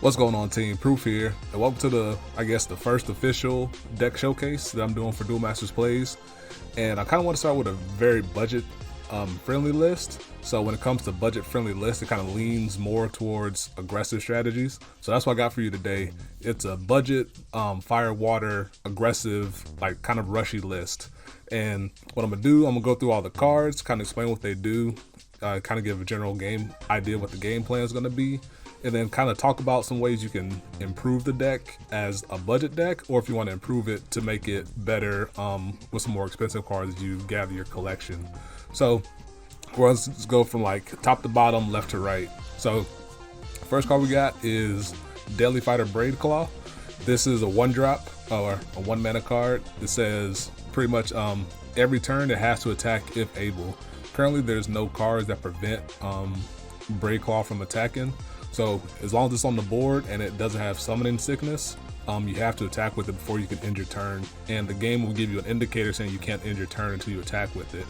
What's going on, team? Proof here, and welcome to the first official deck showcase that I'm doing for Duel Masters Plays. And I kind of want to start with a very budget friendly list. So when it comes to budget friendly lists, it kind of leans more towards aggressive strategies. So that's what I got for you today. It's a budget, fire, water, aggressive, like kind of rushy list. And what I'm gonna do, I'm gonna go through all the cards, kind of explain what they do, kind of give a general game idea what the game plan is gonna be, and then kind of talk about some ways you can improve the deck as a budget deck, or if you want to improve it to make it better with some more expensive cards as you gather your collection. So let's go from like top to bottom, left to right. So first card we got is Deadly Fighter Braid Claw. This is a 1-drop or a 1-mana card. It says pretty much every turn it has to attack if able. Currently there's no cards that prevent Braid Claw from attacking. So as long as it's on the board and it doesn't have summoning sickness, you have to attack with it before you can end your turn. And the game will give you an indicator saying you can't end your turn until you attack with it.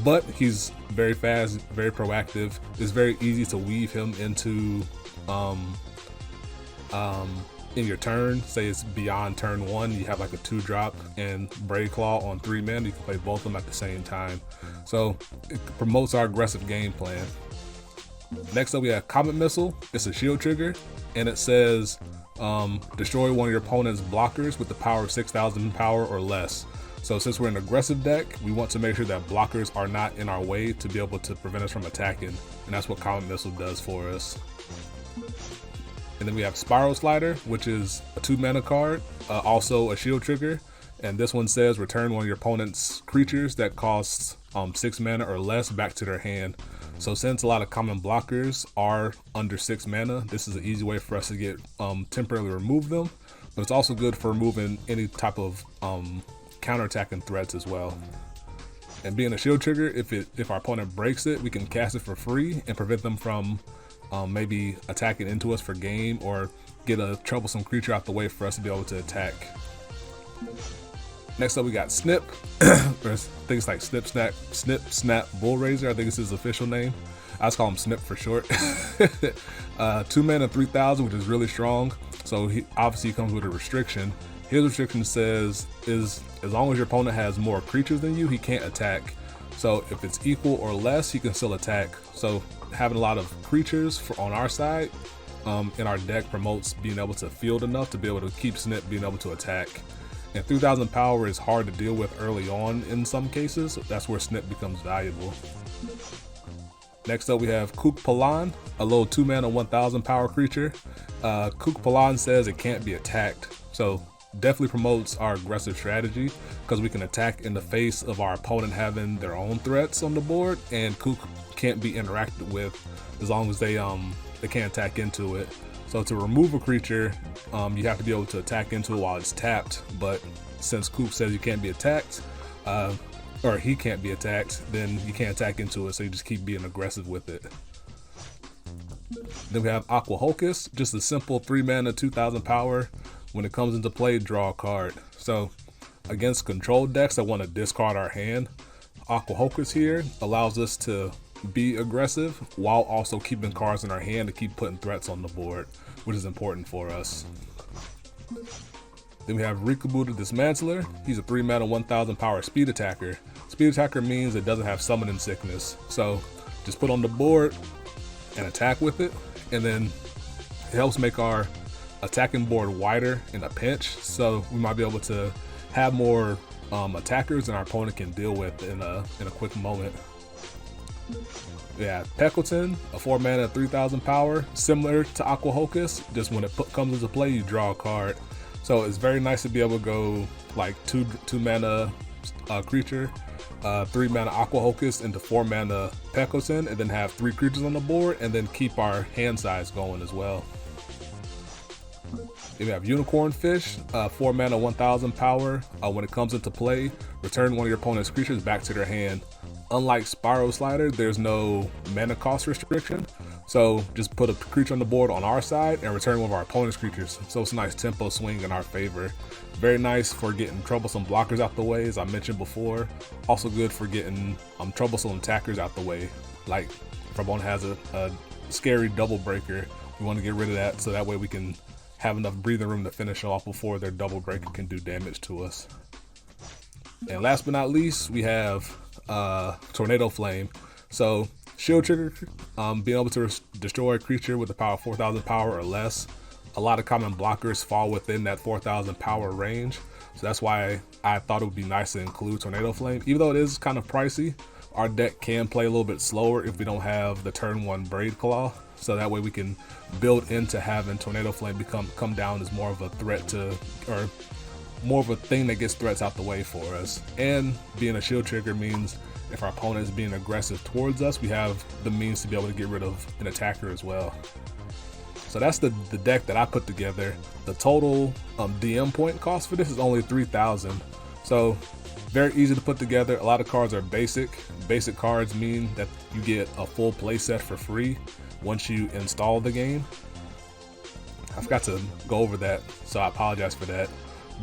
But he's very fast, very proactive. It's very easy to weave him into in your turn. Say it's beyond turn 1, you have like a 2-drop and Braid Claw on 3 mana. You can play both of them at the same time. So it promotes our aggressive game plan. Next up we have Comet Missile. It's a shield trigger, and it says destroy one of your opponent's blockers with the power of 6,000 power or less. So since we're an aggressive deck, we want to make sure that blockers are not in our way to be able to prevent us from attacking, and that's what Comet Missile does for us. And then we have Spiral Slider, which is a 2-mana card, also a shield trigger, and this one says return one of your opponent's creatures that costs 6 mana or less back to their hand. So since a lot of common blockers are under 6 mana, this is an easy way for us to get temporarily remove them, but it's also good for removing any type of counterattacking threats as well. And being a shield trigger, if our opponent breaks it, we can cast it for free and prevent them from maybe attacking into us for game, or get a troublesome creature out the way for us to be able to attack. Next up we got Snip. I think it's like Snip Snap Bull Raiser. I think it's his official name. I just call him Snip for short. 2 mana 3,000, which is really strong. So he obviously comes with a restriction. His restriction says is as long as your opponent has more creatures than you, he can't attack. So if it's equal or less, he can still attack. So having a lot of creatures on our side in our deck promotes being able to field enough to be able to keep Snip being able to attack. And 3,000 power is hard to deal with early on in some cases. That's where Snip becomes valuable. Next up we have Kook Palan, a little 2-mana 1,000 power creature. Kook Palan says it can't be attacked. So definitely promotes our aggressive strategy because we can attack in the face of our opponent having their own threats on the board, and Kook can't be interacted with as long as they can't attack into it. So to remove a creature, you have to be able to attack into it while it's tapped, but since Kook says you can't be attacked, or he can't be attacked, then you can't attack into it, so you just keep being aggressive with it. Then we have Aqua Hocus, just a simple 3-mana 2,000 power. When it comes into play, draw a card. So against control decks that want to discard our hand, Aqua Hocus here allows us to be aggressive while also keeping cards in our hand to keep putting threats on the board, which is important for us. Then we have Rikabu the Dismantler. He's a 3-mana 1,000 power speed attacker. Speed attacker means it doesn't have summoning sickness. So just put on the board and attack with it, and then it helps make our attacking board wider in a pinch, so we might be able to have more attackers than our opponent can deal with in a quick moment. Yeah, Peckleton, a 4-mana 3,000 power, similar to Aqua Hocus, just when it comes into play you draw a card. So it's very nice to be able to go like 2-mana creature, 3-mana Aqua Hocus into 4-mana Peckleton, and then have 3 creatures on the board, and then keep our hand size going as well. Then we have Unicorn Fish, 4-mana 1,000 power. When it comes into play, return one of your opponent's creatures back to their hand. Unlike Spiral Slider, there's no mana cost restriction, so just put a creature on the board on our side and return one of our opponent's creatures. So it's a nice tempo swing in our favor. Very nice for getting troublesome blockers out the way, as I mentioned before. Also good for getting troublesome attackers out the way. Like if our opponent has a scary double breaker, We want to get rid of that so that way we can have enough breathing room to finish off before their double breaker can do damage to us. And last but not least, we have Tornado Flame. So shield trigger, being able to destroy a creature with a power of 4,000 power or less. A lot of common blockers fall within that 4,000 power range. So that's why I thought it would be nice to include Tornado Flame. Even though it is kind of pricey, our deck can play a little bit slower if we don't have the turn 1 Braid Claw. So that way we can build into having Tornado Flame come down as more of a threat to, or more of a thing that gets threats out the way for us. And being a shield trigger means if our opponent is being aggressive towards us, we have the means to be able to get rid of an attacker as well. So that's the deck that I put together. The total DM point cost for this is only 3,000. So very easy to put together. A lot of cards are basic. Basic cards mean that you get a full playset for free once you install the game. I forgot to go over that, so I apologize for that.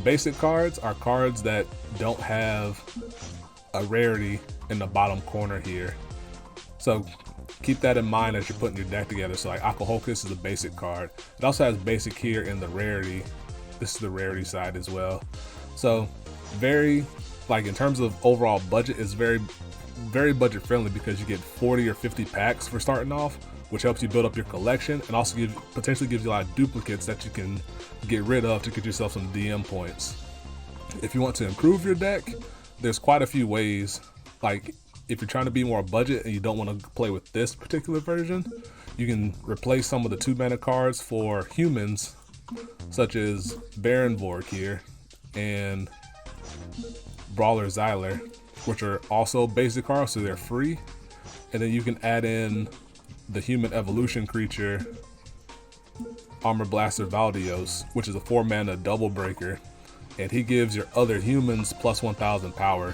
Basic cards are cards that don't have a rarity in the bottom corner here. So keep that in mind as you're putting your deck together. So like Aquahocus is a basic card. It also has basic here in the rarity. This is the rarity side as well. So very, like in terms of overall budget, it's very budget friendly because you get 40 or 50 packs for starting off, which helps you build up your collection and also potentially gives you a lot of duplicates that you can get rid of to get yourself some DM points. If you want to improve your deck, there's quite a few ways. Like if you're trying to be more budget and you don't want to play with this particular version, you can replace some of the 2-mana cards for humans, such as Baron Vork here and Brawler Xyler, which are also basic cards, so they're free. And then you can add in the human evolution creature Armor Blaster Valdios, which is a 4-mana double breaker, and he gives your other humans plus 1,000 power.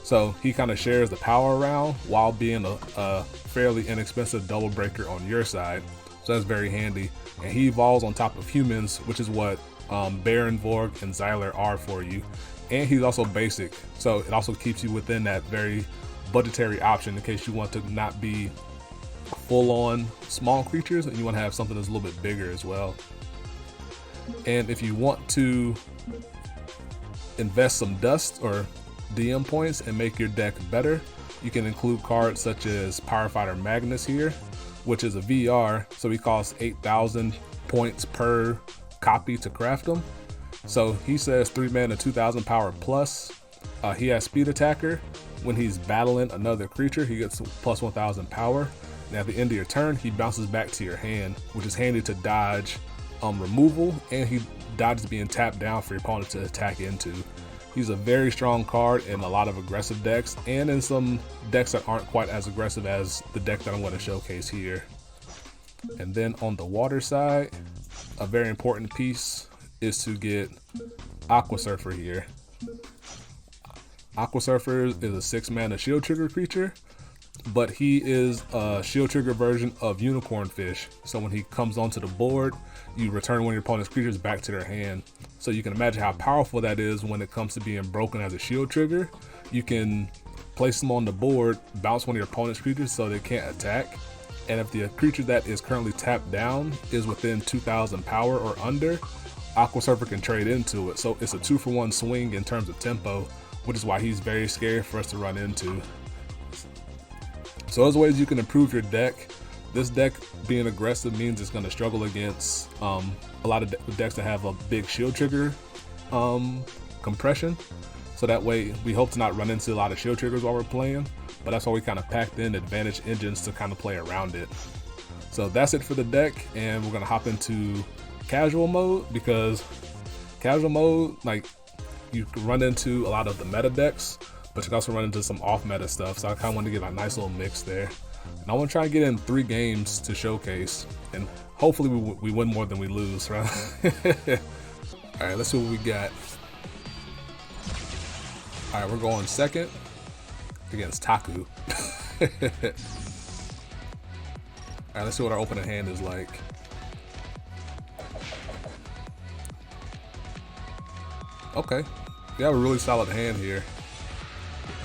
So he kind of shares the power around while being a fairly inexpensive double breaker on your side. So that's very handy. And he evolves on top of humans, which is what Baron Vork and Xyler are for you. And he's also basic, so it also keeps you within that very budgetary option in case you want to not be full-on small creatures and you want to have something that's a little bit bigger as well. And if you want to invest some dust or DM points and make your deck better, you can include cards such as Pyrofighter Magnus here, which is a VR, so he costs 8,000 points per copy to craft them. So he says 3 mana, 2,000 power plus. He has Speed Attacker. When he's battling another creature, he gets plus 1,000 power. And at the end of your turn, he bounces back to your hand, which is handy to dodge removal, and he dodges being tapped down for your opponent to attack into. He's a very strong card in a lot of aggressive decks, and in some decks that aren't quite as aggressive as the deck that I'm going to showcase here. And then on the water side, a very important piece is to get Aqua Surfer here. Aqua Surfer is a 6-mana shield trigger creature, but he is a shield trigger version of Unicorn Fish. So when he comes onto the board, you return one of your opponent's creatures back to their hand. So you can imagine how powerful that is when it comes to being broken as a shield trigger. You can place them on the board, bounce one of your opponent's creatures so they can't attack. And if the creature that is currently tapped down is within 2,000 power or under, Aqua Surfer can trade into it. So it's a 2-for-1 swing in terms of tempo, which is why he's very scary for us to run into. So those ways you can improve your deck. This deck being aggressive means it's going to struggle against a lot of decks that have a big shield trigger compression. So that way we hope to not run into a lot of shield triggers while we're playing, but that's why we kind of packed in advantage engines to kind of play around it. So that's it for the deck, and we're going to hop into casual mode, because casual mode, like, you can run into a lot of the meta decks, but you can also run into some off meta stuff. So I kind of want to get a nice little mix there. And I want to try and get in 3 games to showcase, and hopefully we win more than we lose, right? All right, let's see what we got. All right, we're going second against Taku. All right, let's see what our opening hand is like. Okay, we have a really solid hand here.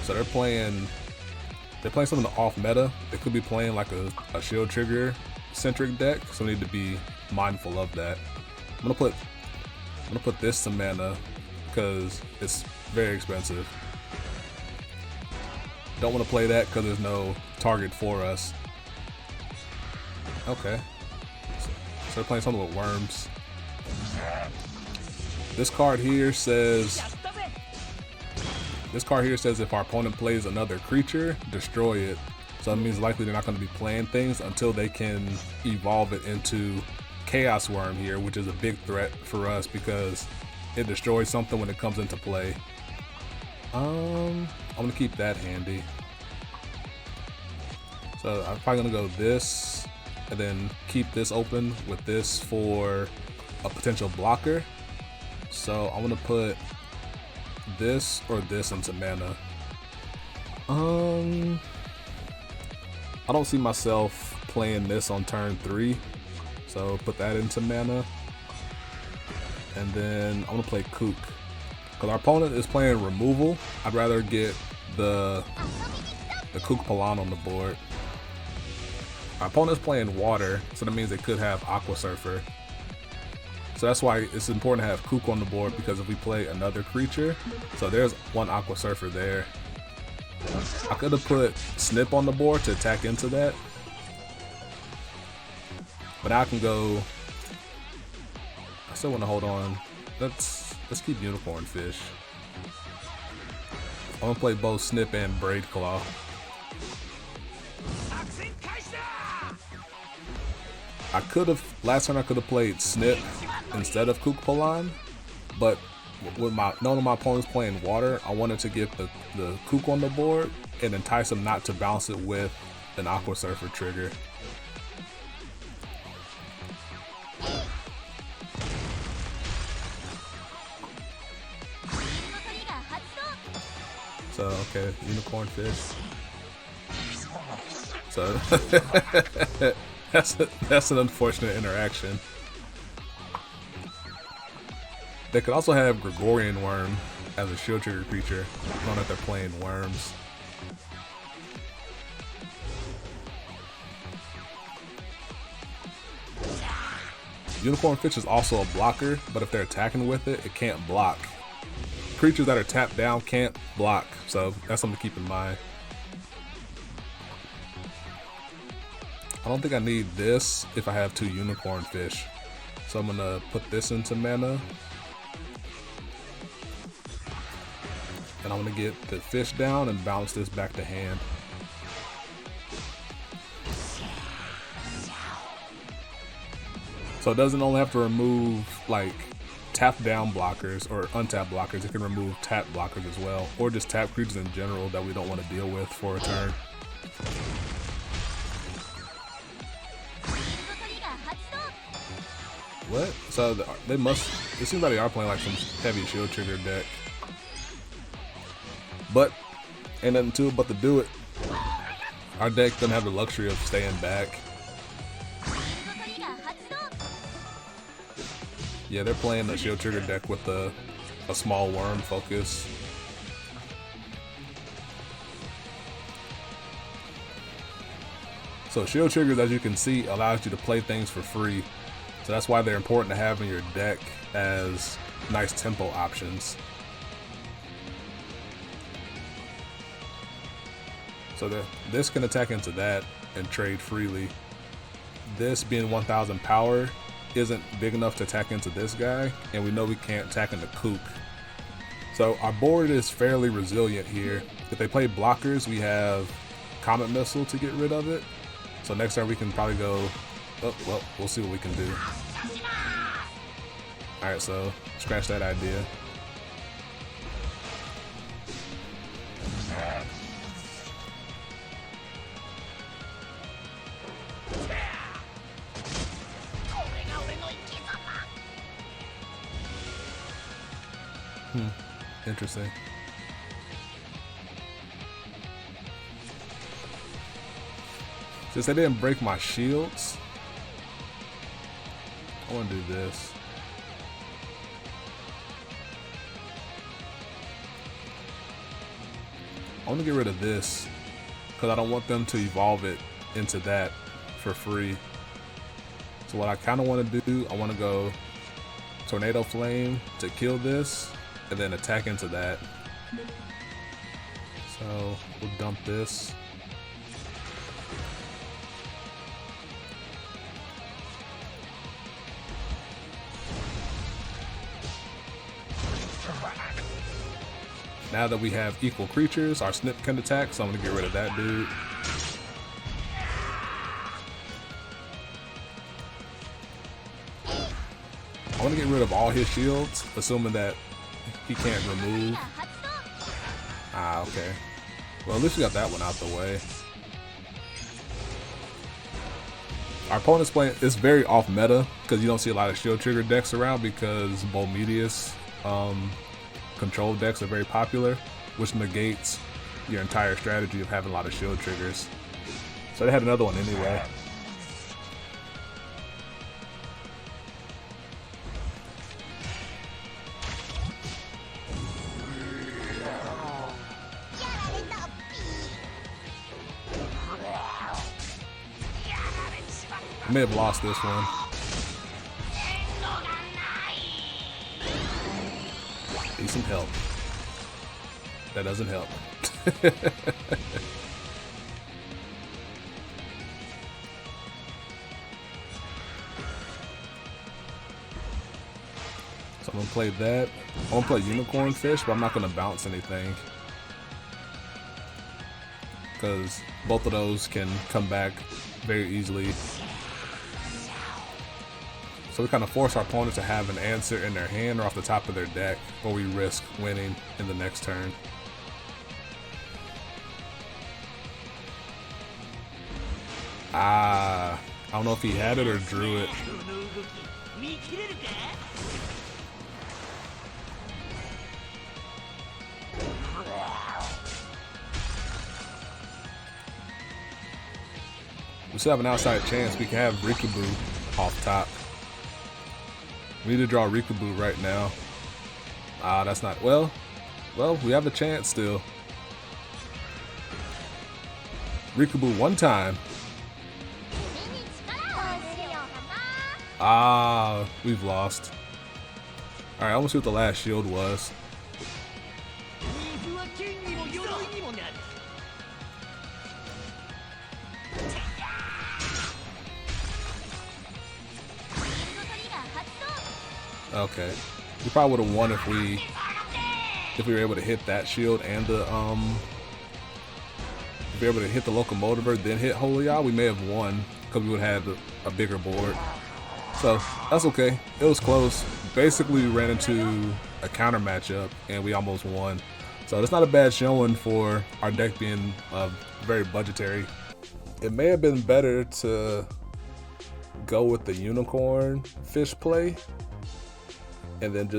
So they're playing something off meta. They could be playing like a shield trigger centric deck, so I need to be mindful of that. I'm gonna put this to mana because it's very expensive. Don't want to play that because there's no target for us. Okay. So they're playing something with worms. This card here says if our opponent plays another creature, destroy it. So that means likely they're not going to be playing things until they can evolve it into Chaos Worm here, which is a big threat for us because it destroys something when it comes into play. I'm gonna keep that handy. So I'm probably gonna go this and then keep this open with this for a potential blocker. So I'm gonna put this or this into mana. I don't see myself playing this on turn 3, so put that into mana. And then I'm gonna play Kook. Because our opponent is playing removal, I'd rather get the Kook Palan on the board. Our opponent's playing water, so that means they could have Aqua Surfer. So that's why it's important to have Kook on the board, because if we play another creature, so there's one Aqua Surfer there. I could have put Snip on the board to attack into that, but I can go. I still want to hold on. Let's keep Unicorn Fish. I'm gonna play both Snip and Braid Claw. I could have last turn. I could have played Snip instead of Kook Palan, but with knowing my opponent's playing water, I wanted to get the Kook on the board and entice him not to bounce it with an Aqua Surfer trigger. So okay, Unicorn Fish. So that's an unfortunate interaction. They could also have Gregorian Worm as a shield trigger creature, knowing that they're playing worms. Unicorn Fish is also a blocker, but if they're attacking with it, it can't block. Creatures that are tapped down can't block, so that's something to keep in mind. I don't think I need this if I have 2 Unicorn Fish, so I'm gonna put this into mana. And I'm gonna get the fish down and bounce this back to hand. So it doesn't only have to remove like tap down blockers or untap blockers, it can remove tap blockers as well, or just tap creatures in general that we don't want to deal with for a turn. What? So it seems like they are playing like some heavy shield trigger deck. But ain't nothing to it but to do it. Our deck doesn't have the luxury of staying back. Yeah, they're playing a shield trigger deck with a small worm focus. So shield triggers, as you can see, allows you to play things for free. So that's why they're important to have in your deck as nice tempo options. So this can attack into that and trade freely. This being 1000 power isn't big enough to attack into this guy, and we know we can't attack into Kook. So our board is fairly resilient here. If they play blockers, we have Comet Missile to get rid of it. So next turn we can probably go, oh, well, we'll see what we can do. Alright, so scratch that idea. Interesting. Since they didn't break my shields, I want to do this. I want to get rid of this because I don't want them to evolve it into that for free. So what I kind of want to do, I want to go Tornado Flame to kill this, and then attack into that. So we'll dump this. Now that we have equal creatures, our Snip can attack, so I'm gonna get rid of that dude. I want to get rid of all his shields, assuming that he can't remove. Ah, okay. Well, at least we got that one out the way. Our opponent's playing, it's very off meta, because you don't see a lot of shield trigger decks around, because Bolmedius control decks are very popular, which negates your entire strategy of having a lot of shield triggers. So they had another one anyway. I may have lost this one. Need some help. That doesn't help. So I'm gonna play that. I'm gonna play Unicorn Fish, but I'm not gonna bounce anything, because both of those can come back very easily. So we kind of force our opponent to have an answer in their hand or off the top of their deck, or we risk winning in the next turn. Ah, I don't know if he had it or drew it. We still have an outside chance. We can have Rikaboo off top. We need to draw Rikaboo right now. Ah, that's not, well, we have a chance still. Rikaboo one time. Ah, we've lost. Alright, I want to see what the last shield was. Okay, we probably would have won if we were able to hit that shield and the if we were able to hit the Locomotiver then hit Holy Eye. We may have won because we would have had a bigger board. So that's okay. It was close. Basically, we ran into a counter matchup and we almost won. So that's not a bad showing for our deck being very budgetary. It may have been better to go with the Unicorn Fish play. And then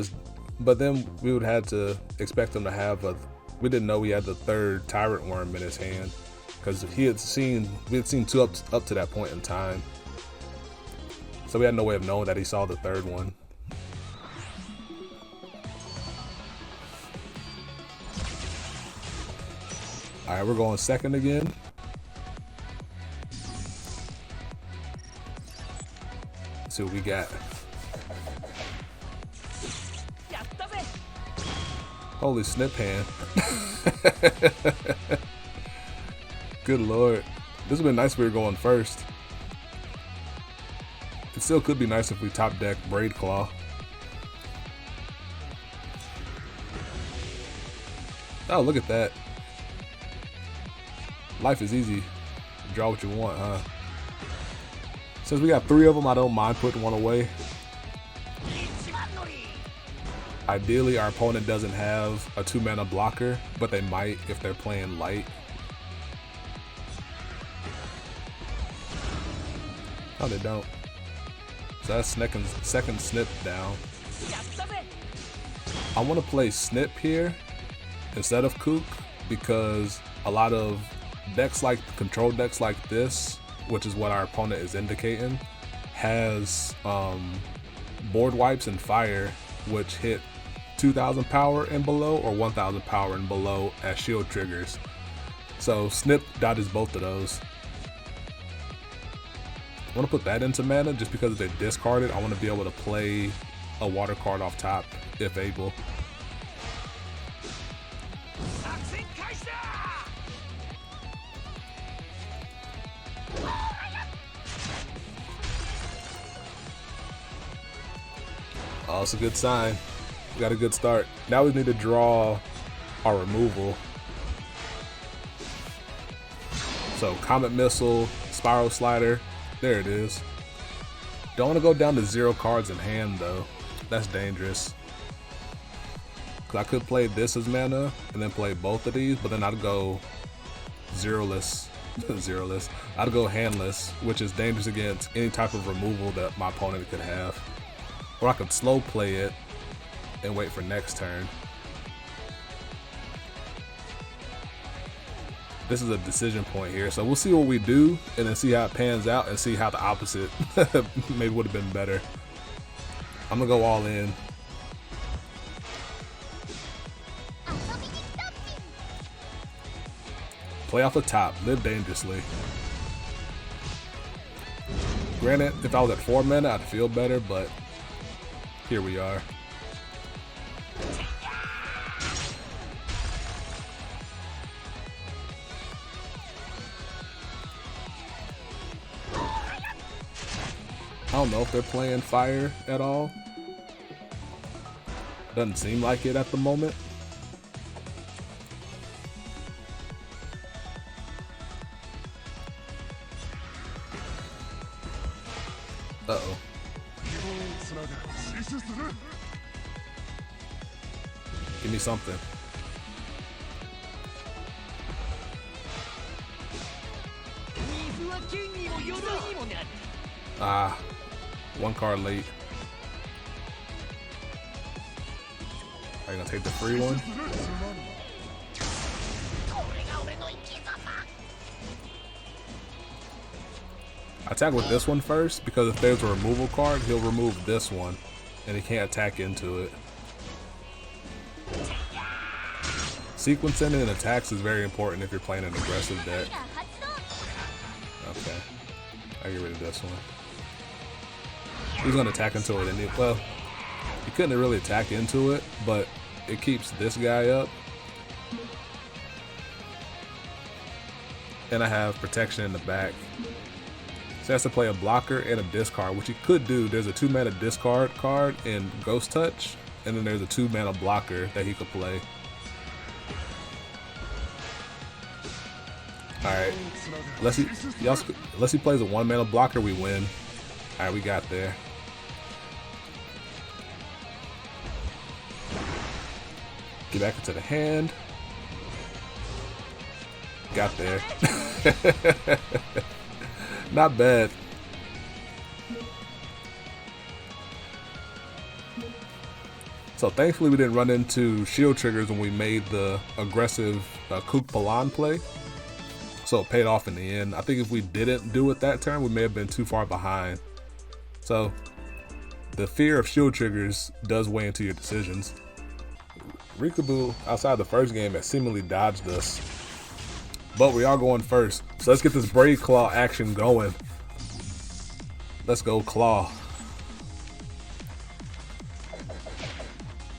but then we would have to expect him to have we didn't know he had the third Tyrant Worm in his hand, because we had seen two up to that point in time. So we had no way of knowing that he saw the third one. Alright, we're going second again. Let's see what we got. Holy snip hand. Good lord. This would have been nice if we were going first. It still could be nice if we top deck Braid Claw. Oh, look at that. Life is easy. Draw what you want, huh? Since we got 3 of them, I don't mind putting one away. Ideally, our opponent doesn't have a 2-mana blocker, but they might if they're playing light. Oh, they don't. So that's second snip down. I want to play Snip here instead of Kook, because a lot of decks like control decks like this, which is what our opponent is indicating, has board wipes and fire, which hit 2,000 power and below or 1,000 power and below as shield triggers. So Snip dodges both of those. I want to put that into mana just because if they discard it, I want to be able to play a water card off top if able. Oh, it's a good sign. We got a good start. Now we need to draw our removal. So Comet Missile, Spiral Slider, there it is. Don't want to go down to 0 cards in hand though. That's dangerous. Cause I could play this as mana and then play both of these, but then I'd go zeroless. Zeroless. I'd go handless, which is dangerous against any type of removal that my opponent could have. Or I could slow play it and wait for next turn. This is a decision point here, so we'll see what we do and then see how it pans out and see how the opposite maybe would have been better. I'm gonna go all in. Play off the top, live dangerously. Granted, if I was at 4 mana, I'd feel better, but here we are. I don't know if they're playing fire at all. Doesn't seem like it at the moment. Uh-oh. Give me something. Ah, 1 card late. Are you gonna take the free one? I attack with this one first because if there's a removal card, he'll remove this one and he can't attack into it. Sequencing and attacks is very important if you're playing an aggressive deck. Okay, I get rid of this one. He's gonna attack into it, and well, he couldn't really attack into it, but it keeps this guy up. And I have protection in the back. So he has to play a blocker and a discard, which he could do. There's a 2 mana discard card in Ghost Touch, and then there's a 2 mana blocker that he could play. Alright, unless he plays a 1 mana blocker, we win. Alright, we got there. Get back into the hand. Got there. Not bad. So thankfully we didn't run into shield triggers when we made the aggressive Kook Palan play. So it paid off in the end. I think if we didn't do it that turn, we may have been too far behind. So the fear of shield triggers does weigh into your decisions. Rikaboo, outside the first game, has seemingly dodged us. But we are going first. So let's get this Brave Claw action going. Let's go Claw.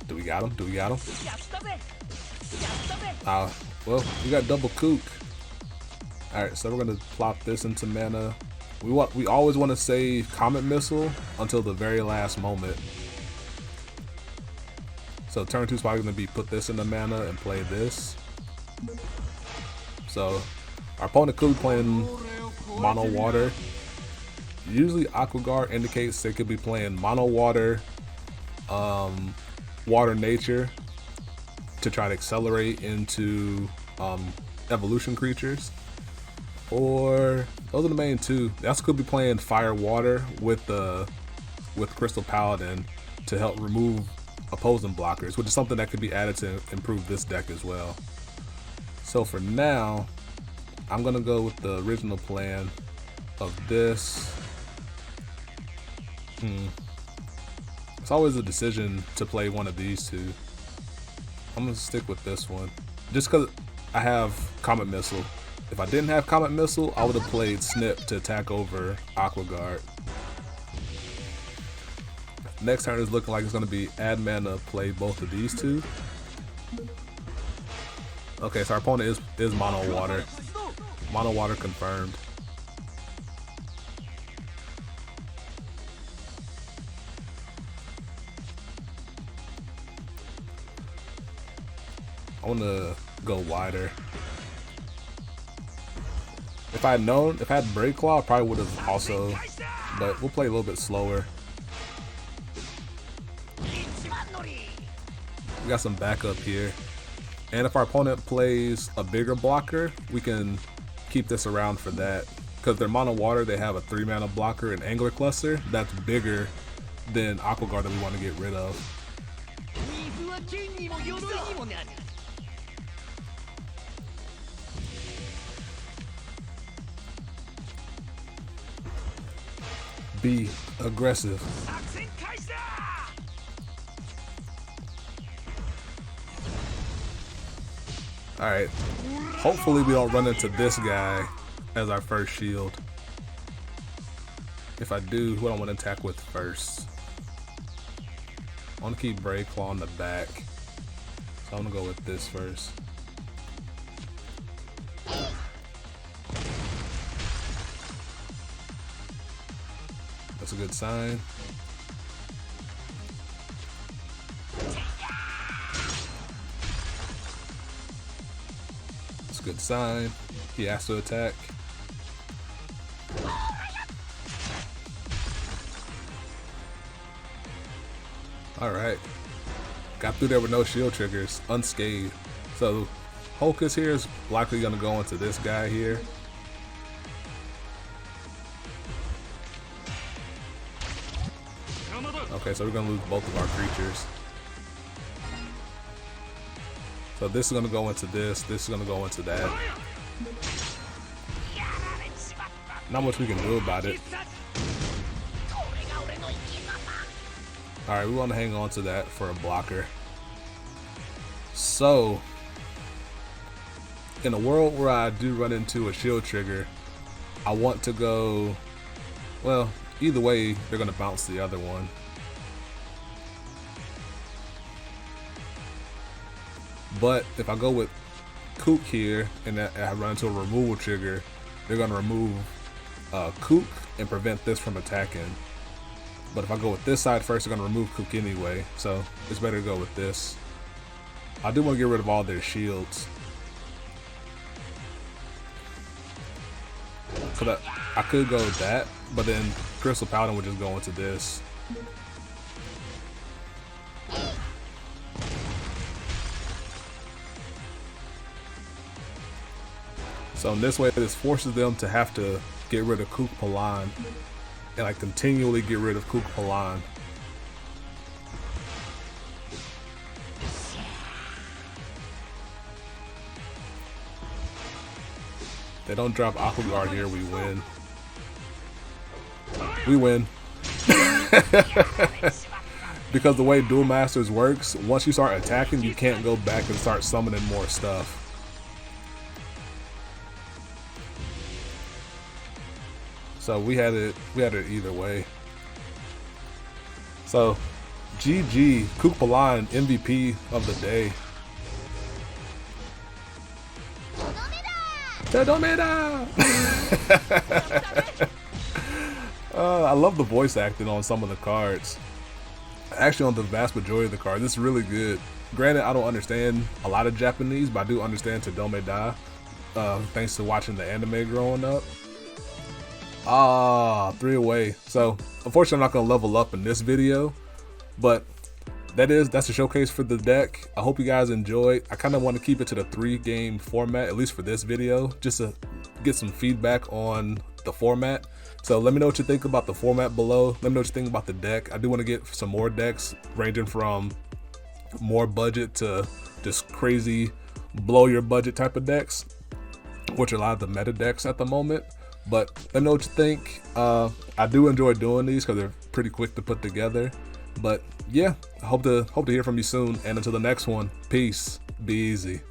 Do we got him? Do we got him? Well, we got double Kook. Alright, so we're gonna plop this into mana. We always want to save Comet Missile until the very last moment. So turn 2 is probably gonna be put this into mana and play this. So our opponent could be playing mono water. Usually Aqua Guard indicates they could be playing mono water, water nature to try to accelerate into evolution creatures. Or those are the main 2. They also could be playing fire water with Crystal Paladin to help remove opposing blockers, which is something that could be added to improve this deck as well. So for now, I'm gonna go with the original plan of this. It's always a decision to play one of these 2. I'm gonna stick with this one just because I have Comet Missile. If I didn't have Comet Missile, I would have played Snip to attack over Aqua Guard. Next turn is looking like it's going to be add mana, play both of these two. Okay, so our opponent is Mono Water. Mono Water confirmed. I want to go wider. If I had Break Claw, I probably would have also, but we'll play a little bit slower. We got some backup here. And if our opponent plays a bigger blocker, we can keep this around for that. Because they're Mono Water, they have a 3-mana blocker and Angler Cluster that's bigger than Aqua Guard that we want to get rid of. Be aggressive. Alright, hopefully we don't run into this guy as our first shield. If I do, who do I want to attack with first? I want to keep Brave Claw on the back, so I'm going to go with this first. That's a good sign. That's a good sign. He has to attack. Alright. Got through there with no shield triggers, unscathed. So Hocus here is likely going to go into this guy here. Okay, so we're going to lose both of our creatures. So this is going to go into this is going to go into that. Not much we can do about it. Alright, we want to hang on to that for a blocker. So, in a world where I do run into a shield trigger, I want to go, well, either way, they're going to bounce the other one. But if I go with Kook here and I run into a removal trigger, they're going to remove Kook and prevent this from attacking. But if I go with this side first, they're going to remove Kook anyway, so it's better to go with this. I do want to get rid of all their shields. So I could go with that, but then Crystal Paladin would just go into this. So in this way, this forces them to have to get rid of Kook Palan and like continually get rid of Kook Palan. They don't drop Aqua Guard here, we win. We win. Because the way Duel Masters works, once you start attacking, you can't go back and start summoning more stuff. So we had it either way. So GG, Kook Palan, MVP of the day. I love the voice acting on some of the cards. Actually, on the vast majority of the cards, it's really good. Granted, I don't understand a lot of Japanese, but I do understand Todome Da, thanks to watching the anime growing up. 3 away. So unfortunately I'm not going to level up in this video, but that's a showcase for the deck. I hope you guys enjoyed. I kind of want to keep it to the 3-game format, at least for this video, just to get some feedback on the format. So let me know what you think about the format below. Let me know what you think about the deck. I do want to get some more decks ranging from more budget to just crazy blow your budget type of decks, which are a lot of the meta decks at the moment. But let me know what you think. I do enjoy doing these because they're pretty quick to put together. But yeah, I hope to hear from you soon. And until the next one, peace. Be easy.